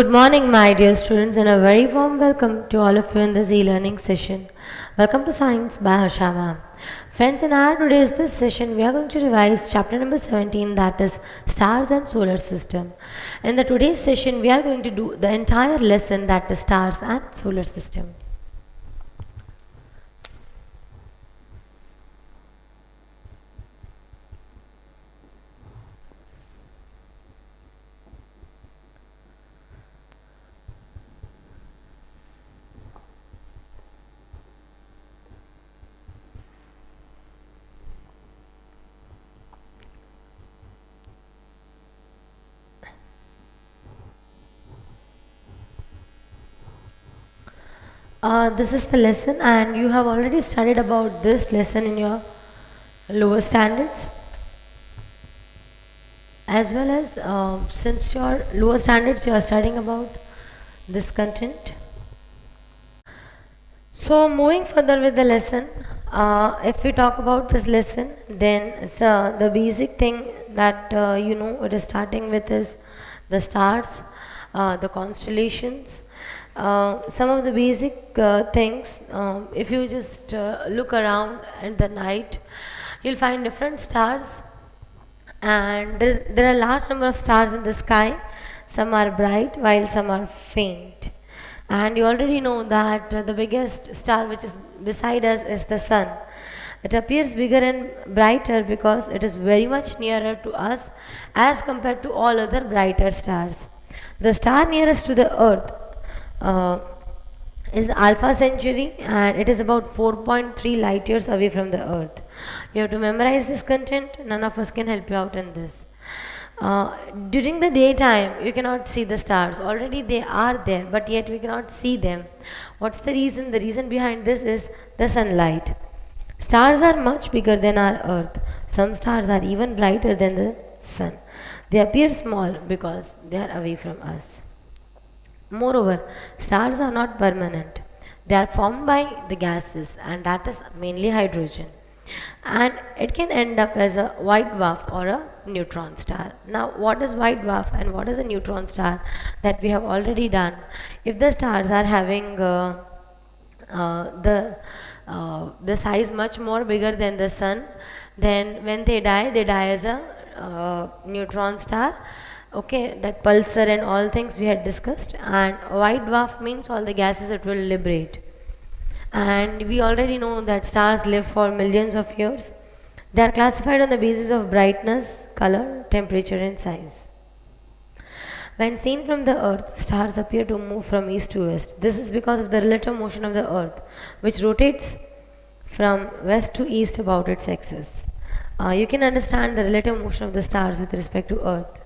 Good morning, my dear students, and a very warm welcome to all of you in this e-learning session. Welcome to Science by Harsha ma'am. Friends, in our today's this session, we are going to revise chapter number 17, that is Stars and Solar System. In the today's session, we are going to do the entire lesson, that is Stars and Solar System. This is the lesson, and you have already studied about this lesson in your lower standards, as well as since your lower standards you are studying about this content. So moving further with the lesson, if we talk about this lesson, then the basic thing that it is starting with is the stars, the constellations, some of the basic things. If you just look around at the night, you'll find different stars, and there are a large number of stars in the sky. Some are bright while some are faint. And you already know that the biggest star which is beside us is the sun. It appears bigger and brighter because it is very much nearer to us as compared to all other brighter stars. The star nearest to the earth uh, is Alpha Centauri, and it is about 4.3 light years away from the earth. You have to memorize this content. None of us can help you out in this. During the daytime, you cannot see the stars. Already they are there, but yet we cannot see them. What's the reason? The reason behind this is the sunlight. Stars are much bigger than our earth. Some stars are even brighter than the sun. They appear small because they are away from us. Moreover, stars are not permanent. They are formed by the gases, and that is mainly hydrogen. And it can end up as a white dwarf or a neutron star. Now, what is white dwarf and what is a neutron star? That we have already done. If the stars are having the size much more bigger than the sun, then when they die as a neutron star. Okay, that pulsar and all things we had discussed. And white dwarf means all the gases it will liberate. And we already know that stars live for millions of years. They are classified on the basis of brightness, color, temperature, and size. When seen from the earth, stars appear to move from east to west. This is because of the relative motion of the earth, which rotates from west to east about its axis. You can understand the relative motion of the stars with respect to earth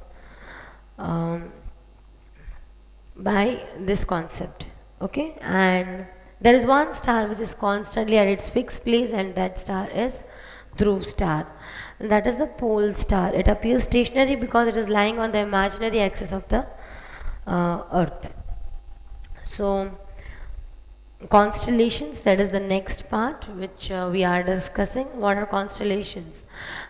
by this concept. Okay, and there is one star which is constantly at its fixed place, and that star is Dhruv star. And that is the pole star. It appears stationary because it is lying on the imaginary axis of the earth. So constellations, that is the next part which we are discussing. What are constellations?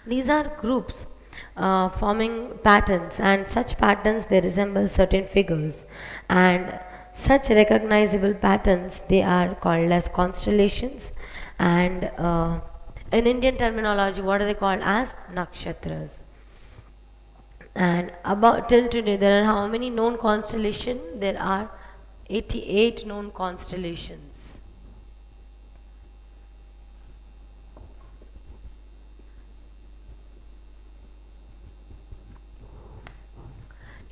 These are groups forming patterns, and such patterns they resemble certain figures, and such recognizable patterns they are called as constellations, and in Indian terminology what are they called as nakshatras. And about till today there are how many known constellations? There are 88 known constellations.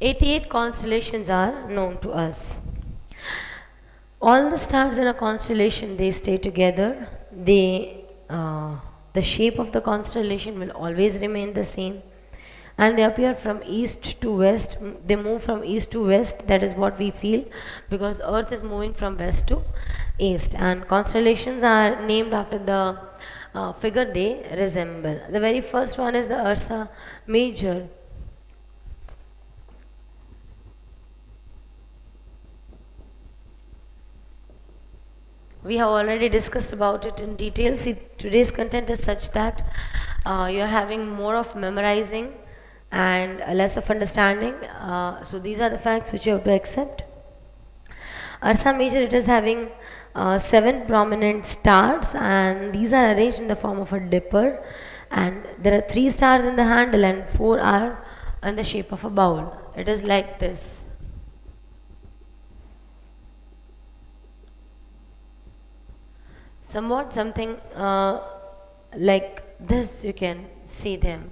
"88 constellations are known to us. All the stars in a constellation, they stay together. The shape of the constellation will always remain the same, and they appear from east to west. They move from east to west. That is what we feel, because Earth is moving from west to east. And constellations are named after the figure they resemble. The very first one is the Ursa Major. We have already discussed about it in detail. See, today's content is such that you are having more of memorizing and less of understanding. So these are the facts which you have to accept. Ursa Major, it is having seven prominent stars, and these are arranged in the form of a dipper, and there are three stars in the handle and four are in the shape of a bowl. It is like this. Somewhat something like this, you can see them.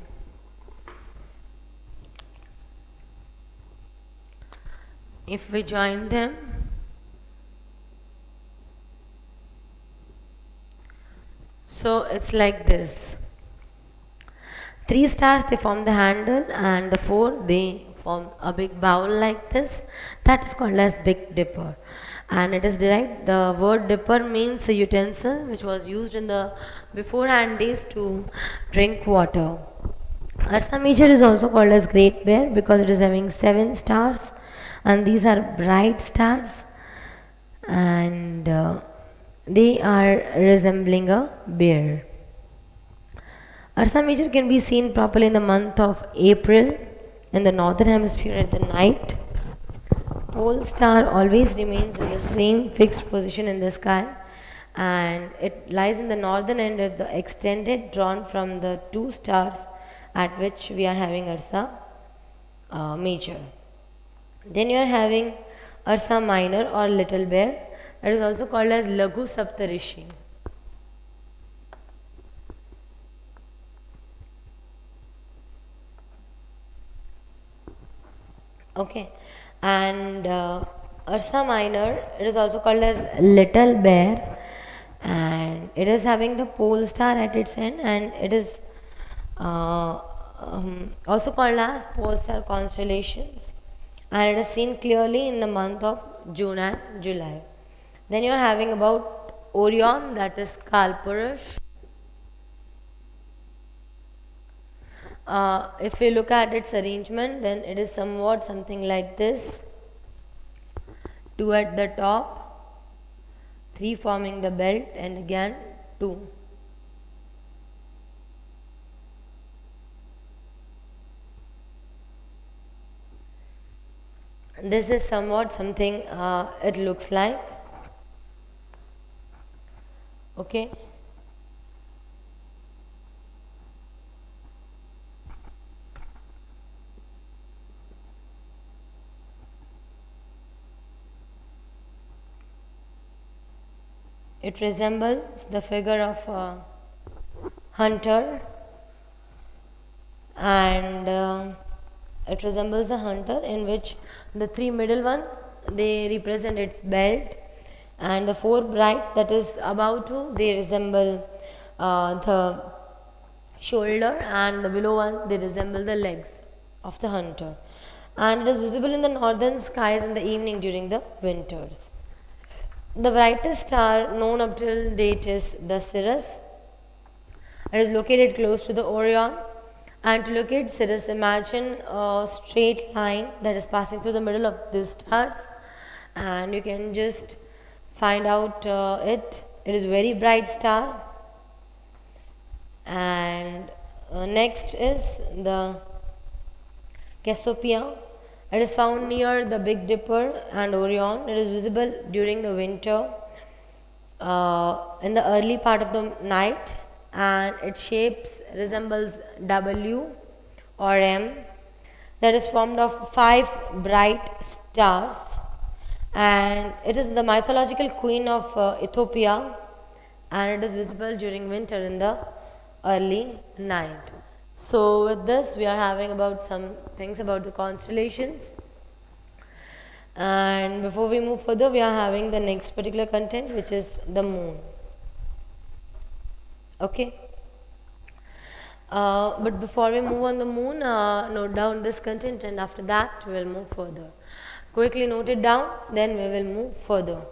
If we join them, so it's like this. Three stars they form the handle, and the four they form a big bowl like this. That is called as Big Dipper, and it is derived. The word dipper means a utensil which was used in the beforehand days to drink water. Ursa Major is also called as Great Bear because it is having seven stars, and these are bright stars, and they are resembling a bear. Ursa Major can be seen properly in the month of April in the northern hemisphere at the night. Pole star always remains in the same fixed position in the sky, and it lies in the northern end of the extended drawn from the two stars at which we are having Ursa Major. Then you are having Ursa Minor or Little Bear. That is also called as Laghu Saptarishi. Okay, and Ursa Minor, it is also called as Little Bear, and it is having the pole star at its end, and it is also called as pole star constellations, and it is seen clearly in the month of June and July. Then you are having about Orion, that is Kalpurush. If we look at its arrangement, then it is somewhat something like this: two at the top, three forming the belt, and again two. This is somewhat something it looks like. Okay. It resembles the figure of a hunter, and it resembles the hunter in which the three middle one they represent its belt, and the four bright that is above two they resemble the shoulder, and the below one they resemble the legs of the hunter, and it is visible in the northern skies in the evening during the winters. The brightest star known up till date is the Sirius. It is located close to the Orion. And to locate Sirius, imagine a straight line that is passing through the middle of these stars, and you can just find out it. It is very bright star. And next is the Cassiopeia. It is found near the Big Dipper and Orion. It is visible during the winter in the early part of the night, and its shapes resembles W or M, that is formed of five bright stars, and it is the mythological queen of Ethiopia, and it is visible during winter in the early night. So with this we are having about some things about the constellations, and before we move further we are having the next particular content, which is the moon. Okay. But before we move on the moon, note down this content, and after that we will move further. Quickly note it down, then we will move further.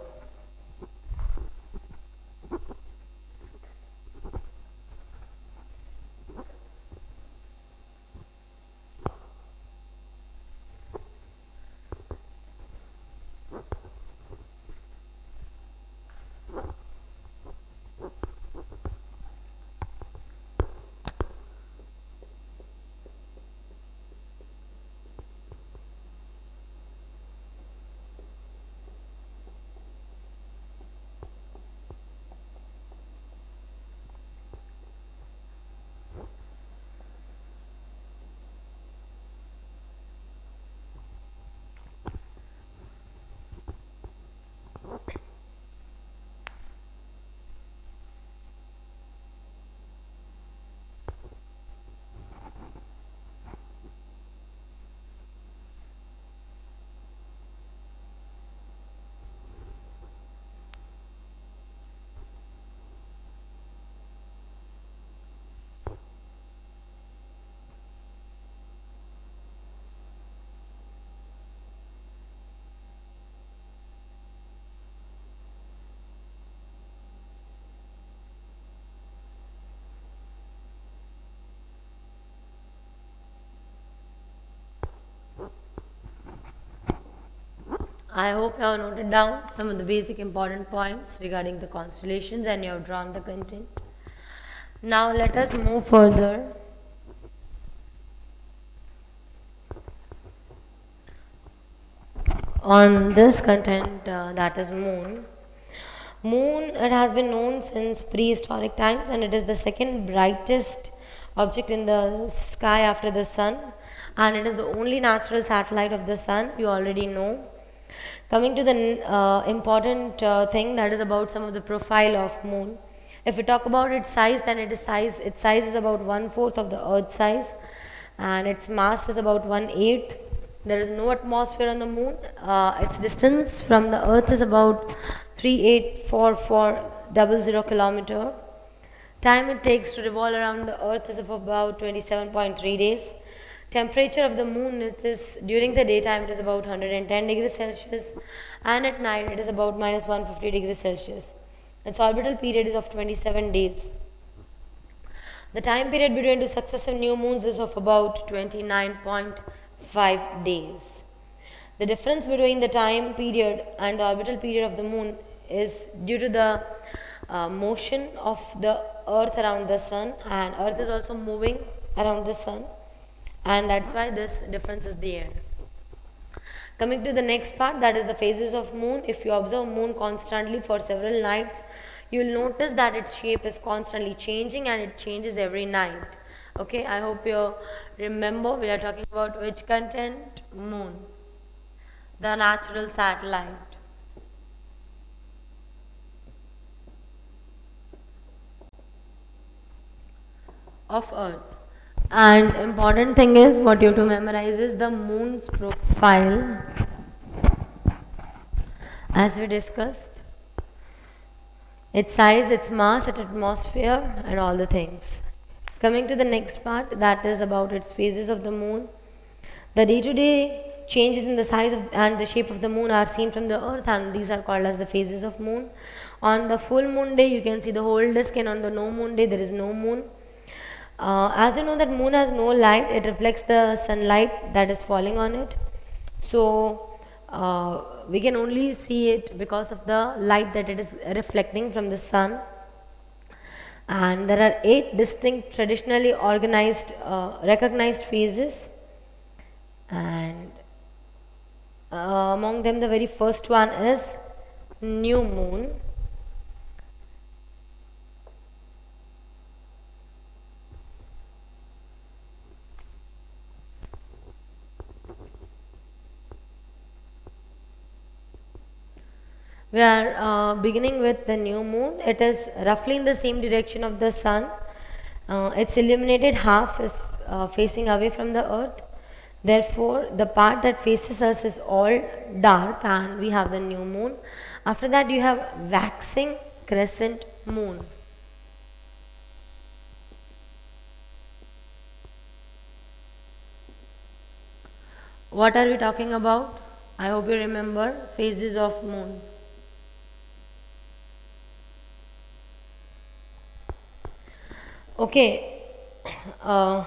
I hope you have noted down some of the basic important points regarding the constellations and you have drawn the content. Now let us move further on this content, that is moon. Moon, it has been known since prehistoric times and it is the second brightest object in the sky after the sun, and it is the only natural satellite of the sun, you already know. Coming to the important thing, that is about some of the profile of moon. If we talk about its size, then its size is about 1/4 of the earth size and its mass is about 1/8. There is no atmosphere on the moon. Its distance from the earth is about 384400 kilometer. Time it takes to revolve around the earth is of about 27.3 days. Temperature of the moon is during the daytime it is about 110 degrees Celsius and at night it is about minus 150 degrees Celsius. Its orbital period is of 27 days. The time period between two successive new moons is of about 29.5 days. The difference between the time period and the orbital period of the moon is due to the motion of the earth around the sun, and earth is also moving around the sun, and that's why this difference is there. Coming to the next part, that is the phases of moon. If you observe moon constantly for several nights, you will notice that its shape is constantly changing and it changes every night. Okay, I hope you remember we are talking about which content? Moon, the natural satellite of earth. And important thing is what you have to memorize is the moon's profile, as we discussed, its size, its mass, its atmosphere, and all the things. Coming to the next part, that is about its phases of the moon. The day-to-day changes in the size and the shape of the moon are seen from the earth, and these are called as the phases of moon. On the full moon day, you can see the whole disk, and on the no moon day, there is no moon. As you know that moon has no light, it reflects the sunlight that is falling on it. So we can only see it because of the light that it is reflecting from the sun. And there are 8 distinct traditionally organized recognized phases, and among them the very first one is new moon. We are beginning with the new moon. It is roughly in the same direction of the sun. Its illuminated half is facing away from the earth. Therefore, the part that faces us is all dark and we have the new moon. After that, you have waxing crescent moon. What are we talking about? I hope you remember phases of moon. Okay, uh,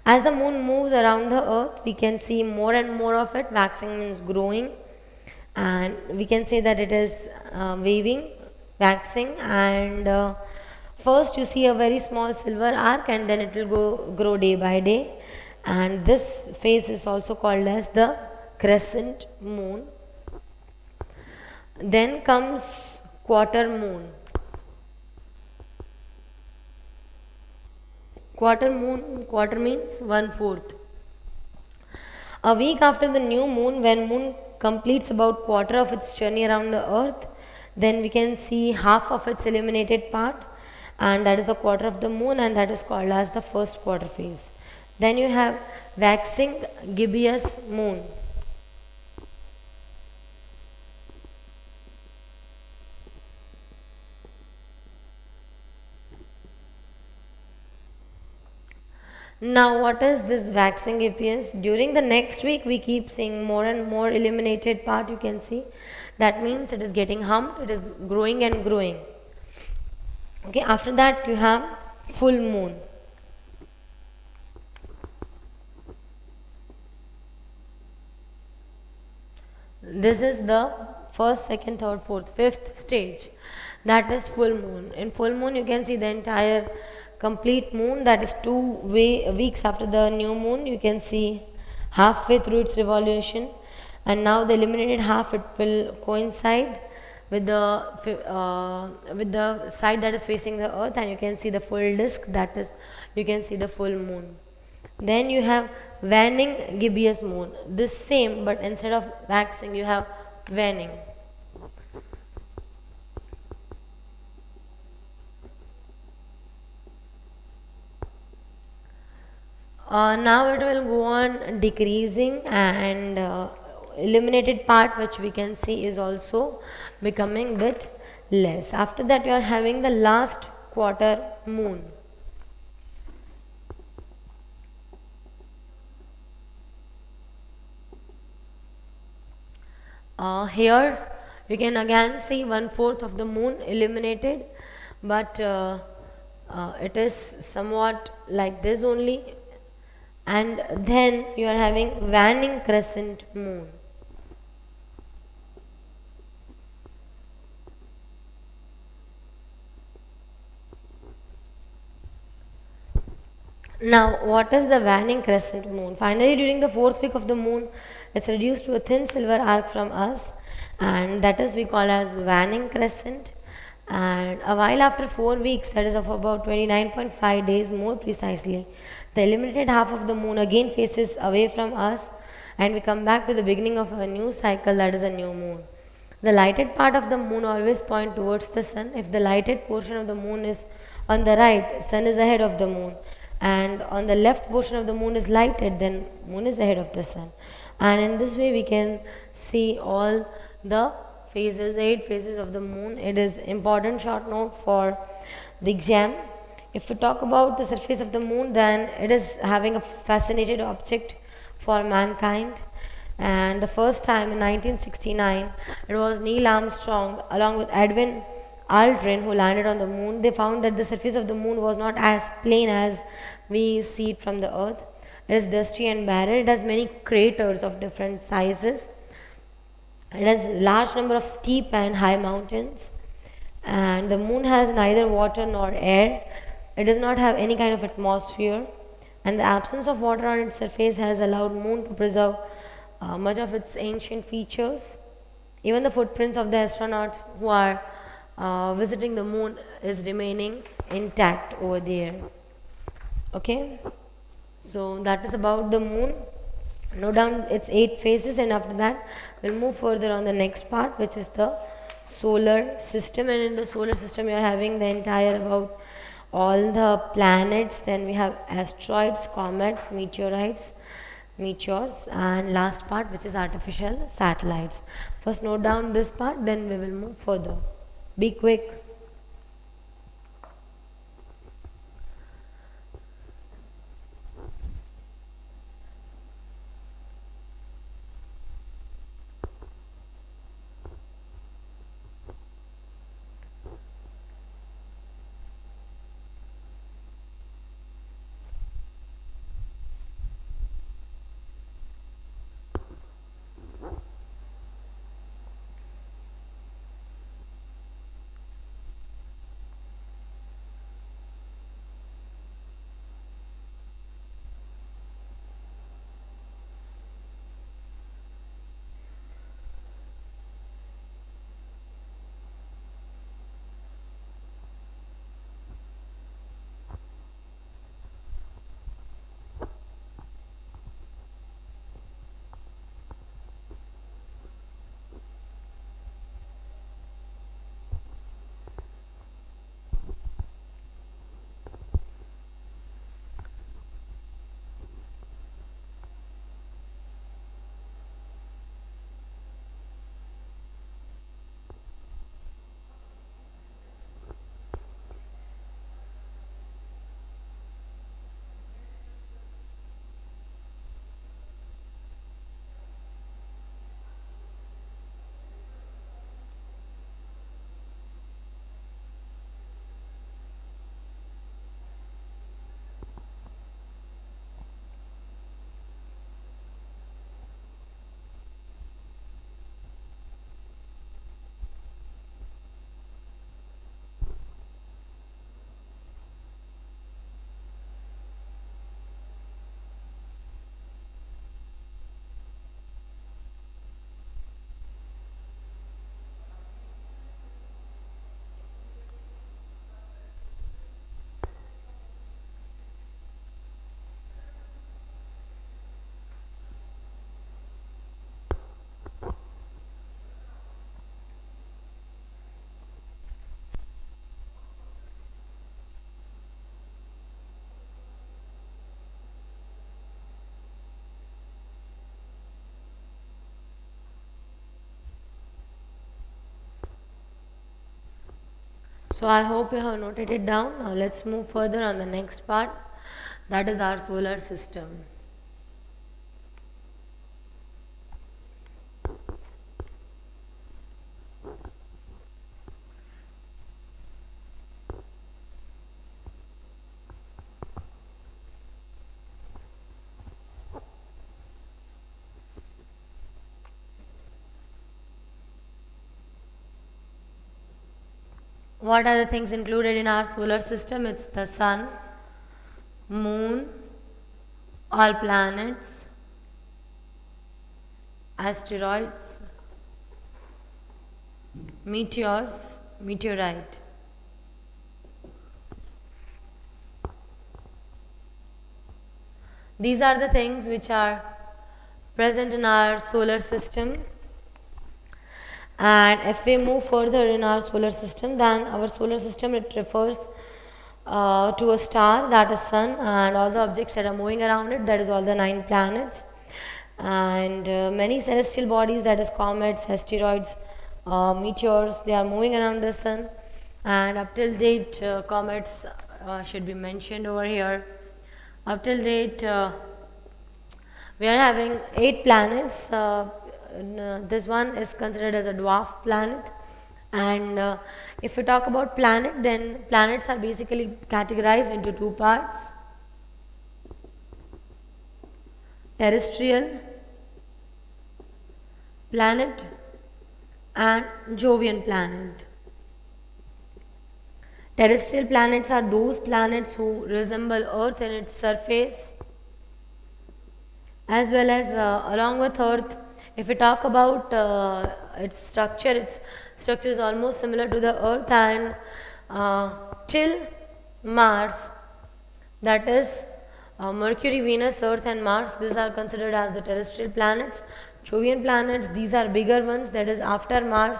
as the moon moves around the earth, we can see more and more of it. Waxing means growing, and we can say that it is waving, waxing, and first you see a very small silver arc, and then it will grow day by day. And this phase is also called as the crescent moon. Then comes quarter moon. Quarter means 1/4. A week after the new moon, when moon completes about quarter of its journey around the earth, then we can see half of its illuminated part, and that is a quarter of the moon, and that is called as the first quarter phase. Then you have waxing gibbous moon. Now, what is this waxing gibbous? During the next week, we keep seeing more and more illuminated part. You can see that means it is getting humped, it is growing and growing. Okay, after that, you have full moon. This is the first, second, third, fourth, fifth stage. That is full moon. In full moon, you can see the entire complete moon. That is weeks after the new moon. You can see halfway through its revolution, and now the illuminated half it will coincide with the side that is facing the earth, and you can see the full disk. That is, you can see the full moon. Then you have waning gibbous moon. This same, but instead of waxing, you have waning. Now it will go on decreasing, and illuminated part which we can see is also becoming bit less. After that, you are having the last quarter moon. Here you can again see 1/4 of the moon illuminated, but it is somewhat like this only, and then you are having waning crescent moon. Now, what is the waning crescent moon? Finally, during the fourth week of the moon, it's reduced to a thin silver arc from us, and that is we call as waning crescent. And a while after 4 weeks, that is of about 29.5 days more precisely, the illuminated half of the moon again faces away from us, and we come back to the beginning of a new cycle, that is a new moon. The lighted part of the moon always point towards the sun. If the lighted portion of the moon is on the right, sun is ahead of the moon, and on the left portion of the moon is lighted, then moon is ahead of the sun. And in this way we can see all the phases, 8 phases of the moon. It is important short note for the exam. If we talk about the surface of the moon, then it is having a fascinating object for mankind. And the first time in 1969, it was Neil Armstrong along with Edwin Aldrin who landed on the moon. They found that the surface of the moon was not as plain as we see it from the earth. It is dusty and barren. It has many craters of different sizes. It has large number of steep and high mountains, and the moon has neither water nor air. It does not have any kind of atmosphere, and the absence of water on its surface has allowed moon to preserve much of its ancient features. Even the footprints of the astronauts who are visiting the moon is remaining intact over there. Okay, so that is about the moon. Note down its 8 phases, and after that we'll move further on the next part, which is the solar system. And in the solar system, you are having the entire about all the planets. Then we have asteroids, comets, meteors, and last part, which is artificial satellites. First, note down this part, then we will move further. Be quick. So I hope you have noted it down. Now let's move further on the next part, that is our solar system. What are the things included in our solar system? It's the sun, moon, all planets, asteroids, meteors, meteorite. These are the things which are present in our solar system. And if we move further in our solar system, then our solar system, it refers to a star, that is sun, and all the objects that are moving around it, that is all the 9 planets, and many celestial bodies, that is comets, asteroids, meteors, they are moving around the sun. And up till date, comets should be mentioned over here. Up till date, we are having 8 planets. This one is considered as a dwarf planet. And if we talk about planet, then planets are basically categorized into 2 parts: terrestrial planet and Jovian planet. Terrestrial planets are those planets who resemble Earth in its surface, as well as along with Earth. If we talk about its structure is almost similar to the Earth, and till Mars, that is Mercury, Venus, Earth and Mars, these are considered as the terrestrial planets. Jovian planets, these are bigger ones, that is after Mars.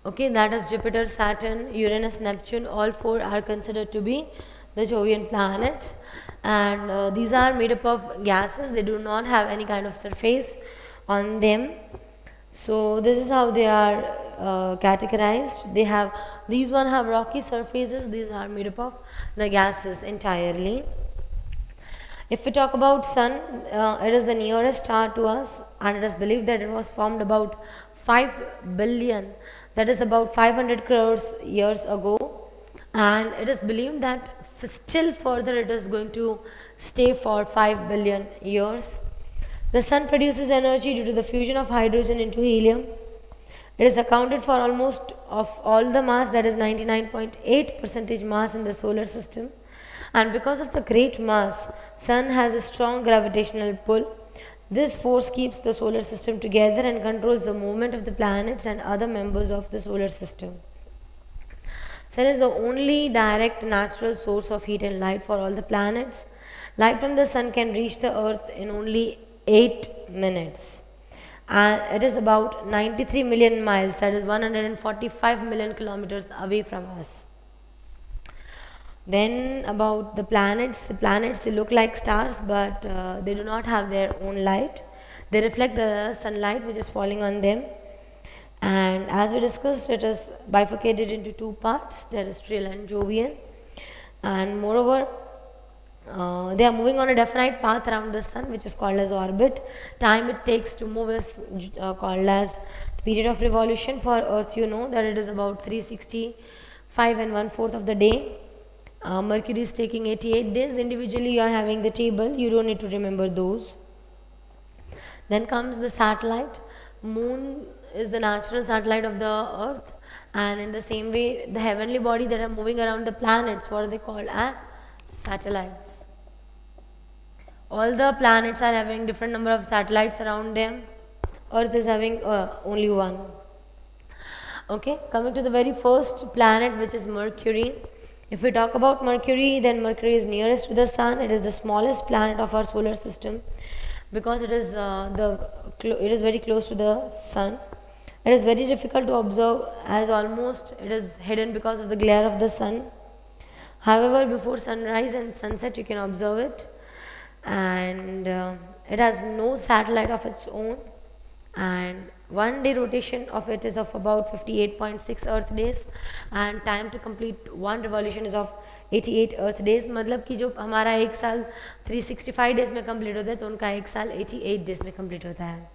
Okay, that is Jupiter, Saturn, Uranus, Neptune, all 4 are considered to be the Jovian planets. And these are made up of gases, they do not have any kind of surface on them. So this is how they are categorized. These one have rocky surfaces, these are made up of the gases entirely. If we talk about sun, it is the nearest star to us, and it is believed that it was formed about 5 billion, that is about 500 crores years ago, and it is believed that still further it is going to stay for 5 billion years. The sun produces energy due to the fusion of hydrogen into helium. It is accounted for almost of all the mass, that is 99.8% mass in the solar system. And because of the great mass, sun has a strong gravitational pull. This force keeps the solar system together and controls the movement of the planets and other members of the solar system. Sun is the only direct natural source of heat and light for all the planets. Light from the sun can reach the earth in only 8 minutes. And it is about 93 million miles, that is 145 million kilometers away from us. Then about the planets, they look like stars, but they do not have their own light. They reflect the sunlight which is falling on them. And as we discussed, it is bifurcated into 2 parts, terrestrial and Jovian. And moreover, they are moving on a definite path around the sun, which is called as orbit. Time it takes to move is called as the period of revolution. For Earth, you know that it is about 365 and 1/4 of the day. Mercury is taking 88 days. Individually, you are having the table. You don't need to remember those. Then comes the satellite. Moon is the natural satellite of the Earth, and in the same way, the heavenly body that are moving around the planets, what are they called as? Satellites. All the planets are having different number of satellites around them. Earth is having only one. Okay, coming to the very first planet, which is Mercury. If we talk about Mercury, then Mercury is nearest to the sun. It is the smallest planet of our solar system because it is very close to the sun. It is very difficult to observe, as almost it is hidden because of the glare of the sun. However, before sunrise and sunset, you can observe it, and it has no satellite of its own, and 1 day rotation of it is of about 58.6 earth days, and time to complete one revolution is of 88 earth days. मतलब कि जो हमारा एक साल 365 days में complete होता है, तो उनका एक साल 88 days में complete होता है.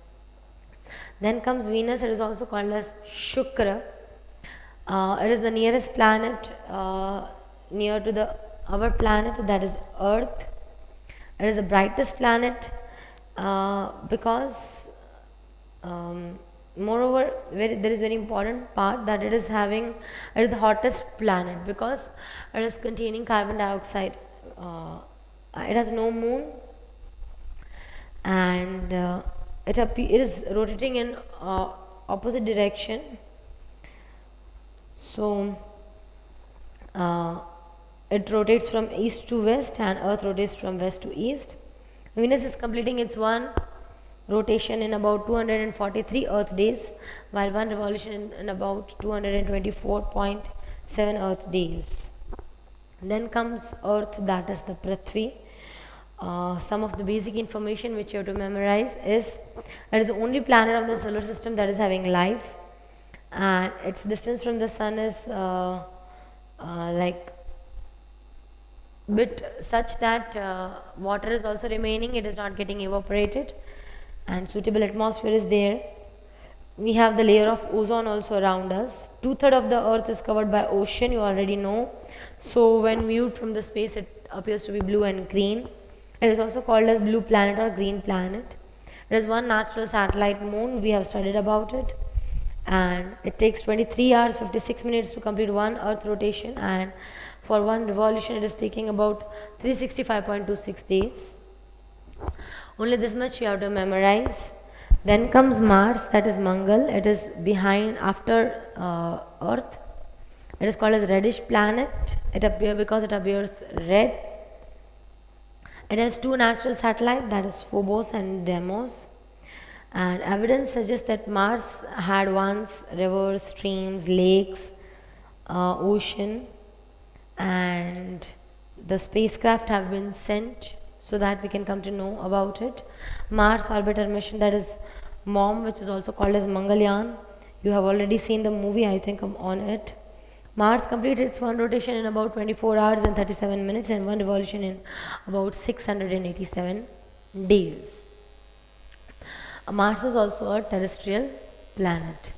Then comes Venus. It is also called as Shukra. It is the nearest planet near to our planet, that is Earth. It is the brightest planet because moreover there is very important part that it is the hottest planet because it is containing carbon dioxide. It has no moon, and it is rotating in opposite direction. So it rotates from east to west, and Earth rotates from west to east. Venus is completing its one rotation in about 243 Earth days, while one revolution in about 224.7 Earth days. Then comes Earth, that is the Prithvi. Some of the basic information which you have to memorize is it is the only planet of the solar system that is having life, and its distance from the sun is like bit such that water is also remaining, it is not getting evaporated, and suitable atmosphere is there. We have the layer of ozone also around us. 2/3 of the earth is covered by ocean, you already know. So when viewed from the space, it appears to be blue and green. It is also called as blue planet or green planet. There is one natural satellite moon, we have studied about it, and it takes 23 hours 56 minutes to complete one earth rotation, and for one revolution it is taking about 365.26 days. Only this much you have to memorize. Then comes Mars, that is Mangal. It is behind after Earth. It is called as reddish planet. It appears because it appears red. It has two natural satellites, that is Phobos and Deimos. And evidence suggests that Mars had once rivers, streams, lakes, ocean, and the spacecraft have been sent so that we can come to know about it. Mars orbiter mission, that is MOM, which is also called as Mangalyaan. You have already seen the movie, I think, on it. Mars completed its one rotation in about 24 hours and 37 minutes and one revolution in about 687 days. Mars is also a terrestrial planet.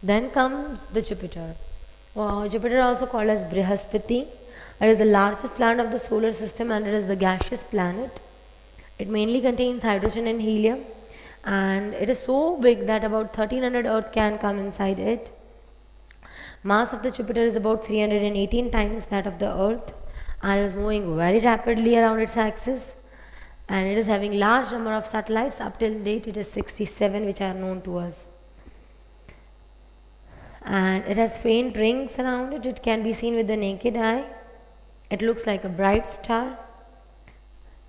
Then comes the Jupiter. Jupiter also called as Brihaspati. It is the largest planet of the solar system and it is the gaseous planet. It mainly contains hydrogen and helium, and it is so big that about 1300 Earth can come inside it. Mass of the Jupiter is about 318 times that of the Earth, and it is moving very rapidly around its axis, and it is having large number of satellites. Up till date it is 67 which are known to us, and it has faint rings around it. It can be seen with the naked eye. It looks like a bright star,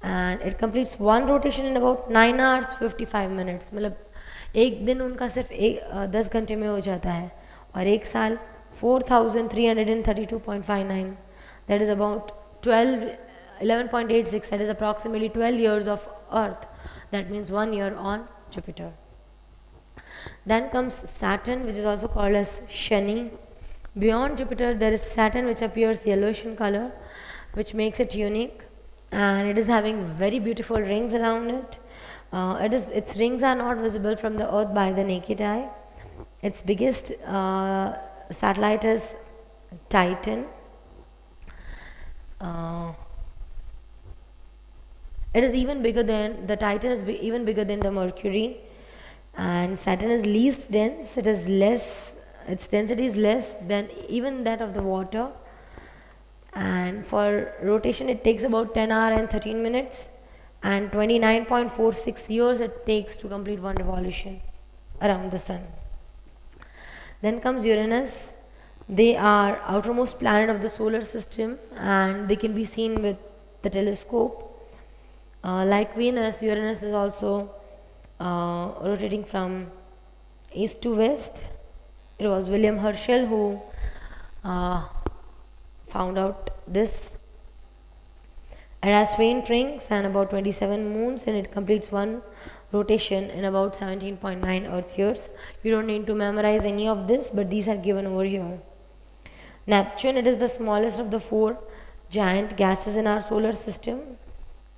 and it completes one rotation in about 9 hours 55 minutes. मतलब एक दिन उनका सिर्फ 10 घंटे में हो जाता है, और एक साल 4332.59, that is about 11.86, that is approximately 12 years of Earth. That means 1 year on Jupiter. Then comes Saturn, which is also called as Shani. Beyond Jupiter there is Saturn, which appears yellowish in color, which makes it unique, and it is having very beautiful rings around it. Its rings are not visible from the Earth by the naked eye. Its biggest satellite is Titan. It is even bigger than the Titan is even bigger than the Mercury, and Saturn is least dense. It is less. Its density is less than even that of the water, and for rotation it takes about 10 hours and 13 minutes, and 29.46 years it takes to complete one revolution around the sun. Then comes Uranus. They are outermost planet of the solar system, and they can be seen with the telescope. Like Venus, Uranus is also rotating from east to west. It was William Herschel who found out this. It has faint rings and about 27 moons, and it completes one rotation in about 17.9 Earth years. You don't need to memorize any of this, but these are given over here. Neptune, it is the smallest of the four giant gases in our solar system,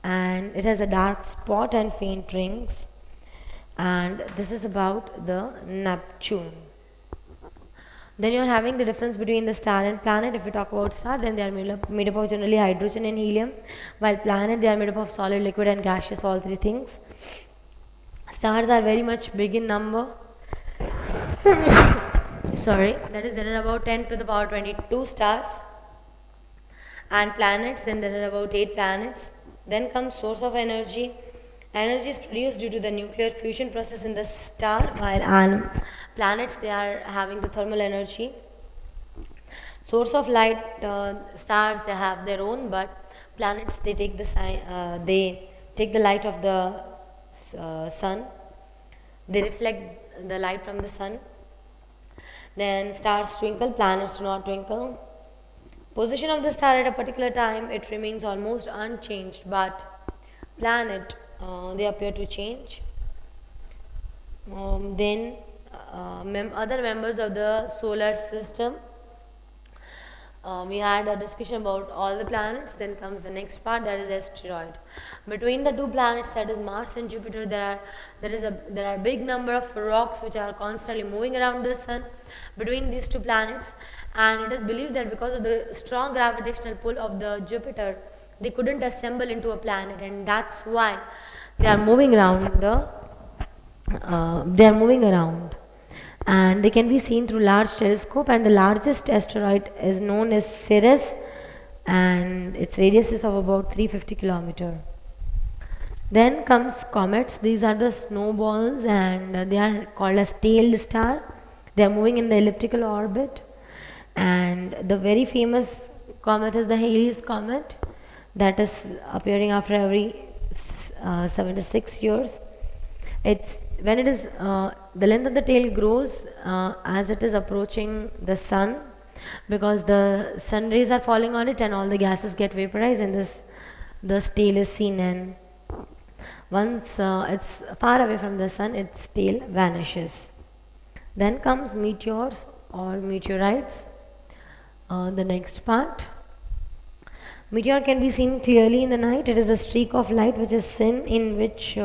and it has a dark spot and faint rings. And this is about the Neptune. Then you are having the difference between the star and planet. If we talk about star, then they are made up of generally hydrogen and helium, while planet, they are made up of solid, liquid and gaseous, all three things. Stars are very much big in number. Sorry, that is, there are about 10 to the power 22 stars. And planets, then there are about 8 planets. Then comes source of energy. Energy is produced due to the nuclear fusion process in the star, while planets, they are having the thermal energy. Source of light, stars, they have their own, but planets, they take the light of the sun. They reflect the light from the sun. Then stars twinkle, planets do not twinkle. Position of the star at a particular time, it remains almost unchanged, but planet, they appear to change. Then other members of the solar system. We had a discussion about all the planets. Then comes the next part, that is asteroid. Between the two planets, that is Mars and Jupiter, there are big number of rocks which are constantly moving around the sun between these two planets, and it is believed that because of the strong gravitational pull of the Jupiter, they couldn't assemble into a planet, and that's why they are moving around and they can be seen through large telescope, and the largest asteroid is known as Ceres, and its radius is of about 350 kilometer. Then comes comets. These are the snowballs, and they are called as tailed star. They are moving in the elliptical orbit, and the very famous comet is the Halley's comet, that is appearing after every 76 years. It's when it is the length of the tail grows as it is approaching the sun, because the sun rays are falling on it and all the gases get vaporized, and this tail is seen, and once it's far away from the sun, its tail vanishes. Then comes meteors or meteorites, the next part. Meteor can be seen clearly in the night. It is a streak of light which is seen, in which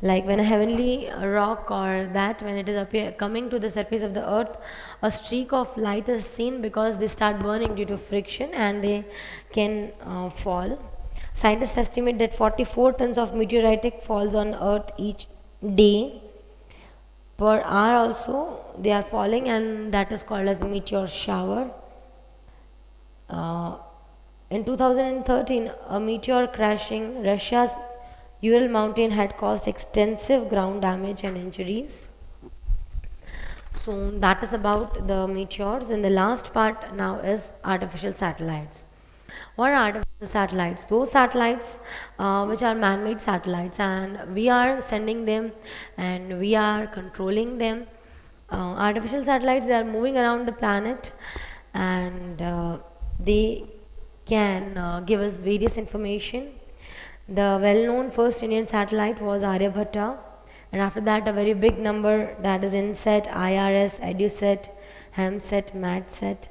like when a heavenly rock, or that when it is coming to the surface of the earth, a streak of light is seen, because they start burning due to friction and they can fall. Scientists estimate that 44 tons of meteoritic falls on earth each day. Per hour also they are falling, and that is called as the meteor shower. In 2013, a meteor crashing Russia's Ural mountain had caused extensive ground damage and injuries. So that is about the meteors, and the last part now is artificial satellites. What are artificial satellites? Those satellites which are man-made satellites, and we are sending them and we are controlling them. Artificial satellites, they are moving around the planet, and they can give us various information. The well-known first Indian satellite was Aryabhatta, and after that a very big number, that is INSAT, IRS, EduSat, HAMSat, MATSat,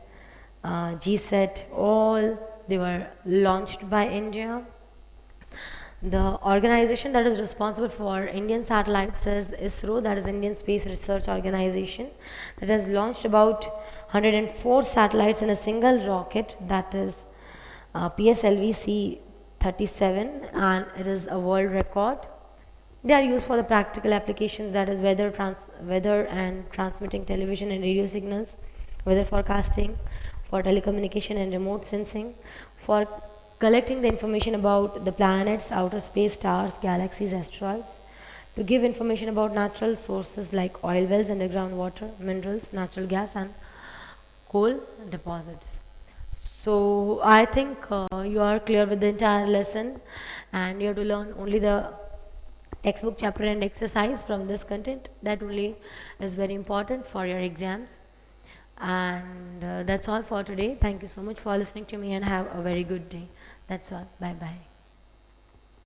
GSat, all they were launched by India. The organization that is responsible for Indian satellites is ISRO, that is Indian Space Research Organization, that has launched about 104 satellites in a single rocket, that is PSLV C-37, and it is a world record. They are used for the practical applications, that is weather and transmitting television and radio signals, weather forecasting, for telecommunication and remote sensing, for collecting the information about the planets, outer space, stars, galaxies, asteroids, to give information about natural sources like oil wells, underground water, minerals, natural gas and coal deposits. So I think you are clear with the entire lesson, and you have to learn only the textbook chapter and exercise from this content. That only is very important for your exams. And that's all for today. Thank you so much for listening to me, and have a very good day. That's all. Bye bye.